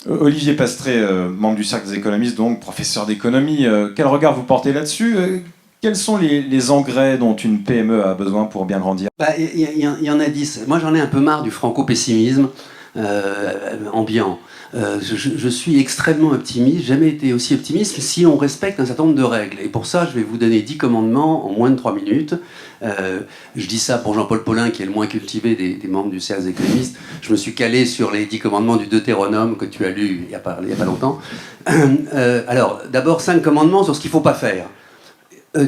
Olivier Pastré, membre du Cercle des économistes, donc professeur d'économie, quel regard vous portez là-dessus? Quels sont les engrais dont une PME a besoin pour bien grandir? Il y en a 10. Moi, j'en ai un peu marre du franco-pessimisme ambiant. Je suis extrêmement optimiste, jamais été aussi optimiste si on respecte un certain nombre de règles. Et pour ça, je vais vous donner 10 commandements en moins de 3 minutes. Je dis ça pour Jean-Paul Paulin, qui est le moins cultivé des membres du Cercle des économistes. Je me suis calé sur les 10 commandements du Deutéronome que tu as lu il n'y a pas longtemps. Alors, d'abord, 5 commandements sur ce qu'il ne faut pas faire.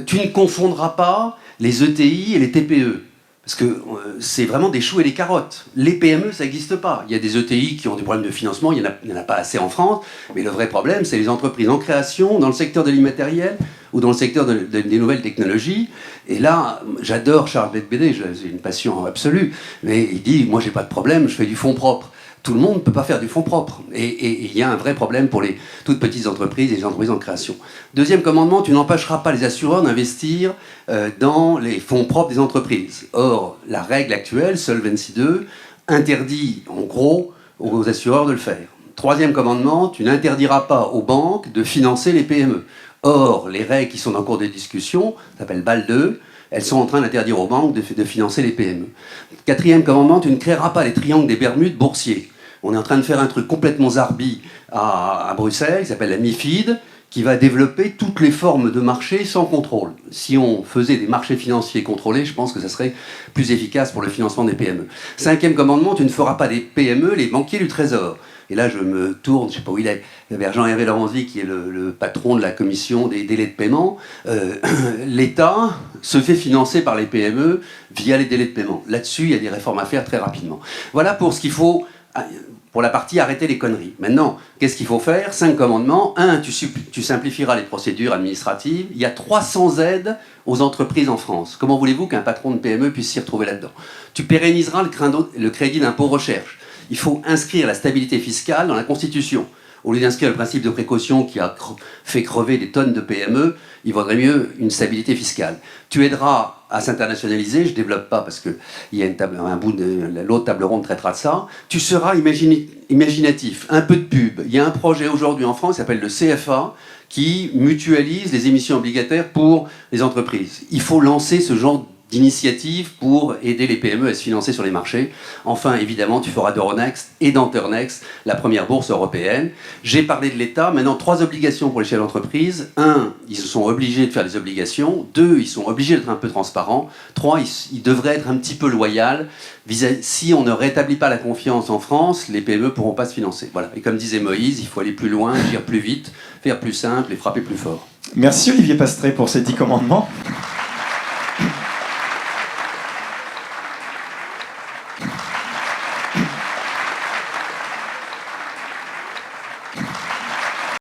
Tu ne confondras pas les ETI et les TPE. Parce que c'est vraiment des choux et des carottes. Les PME, ça n'existe pas. Il y a des ETI qui ont des problèmes de financement, il n'y en a pas assez en France. Mais le vrai problème, c'est les entreprises en création, dans le secteur de l'immatériel ou dans le secteur des nouvelles technologies. Et là, j'adore Charles Becbédé, j'ai une passion absolue. Mais il dit, moi, j'ai pas de problème, je fais du fonds propre. Tout le monde ne peut pas faire du fonds propre. Et il y a un vrai problème pour les toutes petites entreprises et les entreprises en création. Deuxième commandement, tu n'empêcheras pas les assureurs d'investir dans les fonds propres des entreprises. Or, la règle actuelle, Solvency II, interdit en gros aux assureurs de le faire. Troisième commandement, tu n'interdiras pas aux banques de financer les PME. Or, les règles qui sont en cours de discussion, ça s'appelle BAL 2, elles sont en train d'interdire aux banques de financer les PME. Quatrième commandement, tu ne créeras pas les triangles des Bermudes boursiers. On est en train de faire un truc complètement zarbi à Bruxelles, qui s'appelle la MIFID, qui va développer toutes les formes de marché sans contrôle. Si on faisait des marchés financiers contrôlés, je pense que ça serait plus efficace pour le financement des PME. Cinquième commandement, tu ne feras pas des PME les banquiers du Trésor. Et là, je me tourne, je ne sais pas où il est, vers Jean-Hervé Lorenzi, qui est le patron de la commission des délais de paiement. L'État se fait financer par les PME via les délais de paiement. Là-dessus, il y a des réformes à faire très rapidement. Voilà pour ce qu'il faut... Pour la partie arrêter les conneries. Maintenant, qu'est-ce qu'il faut faire? 5 commandements. 1, tu simplifieras les procédures administratives. Il y a 300 aides aux entreprises en France. Comment voulez-vous qu'un patron de PME puisse s'y retrouver là-dedans? Tu pérenniseras le crédit d'impôt recherche. Il faut inscrire la stabilité fiscale dans la Constitution. Au lieu d'inscrire le principe de précaution qui a fait crever des tonnes de PME, il vaudrait mieux une stabilité fiscale. Tu aideras à s'internationaliser, je ne développe pas parce qu'il y a l'autre table ronde traitera de ça. Tu seras imaginatif, un peu de pub. Il y a un projet aujourd'hui en France qui s'appelle le CFA qui mutualise les émissions obligataires pour les entreprises. Il faut lancer ce genre d'initiative pour aider les PME à se financer sur les marchés. Enfin, évidemment, tu feras d'Euronext et d'Enternext la première bourse européenne. J'ai parlé de l'État. Maintenant, 3 obligations pour les chefs d'entreprise. 1, ils sont obligés de faire des obligations. 2, ils sont obligés d'être un peu transparents. 3, ils devraient être un petit peu loyaux. Si on ne rétablit pas la confiance en France, les PME ne pourront pas se financer. Voilà. Et comme disait Moïse, il faut aller plus loin, agir plus vite, faire plus simple et frapper plus fort. Merci Olivier Pastré pour ces 10 commandements.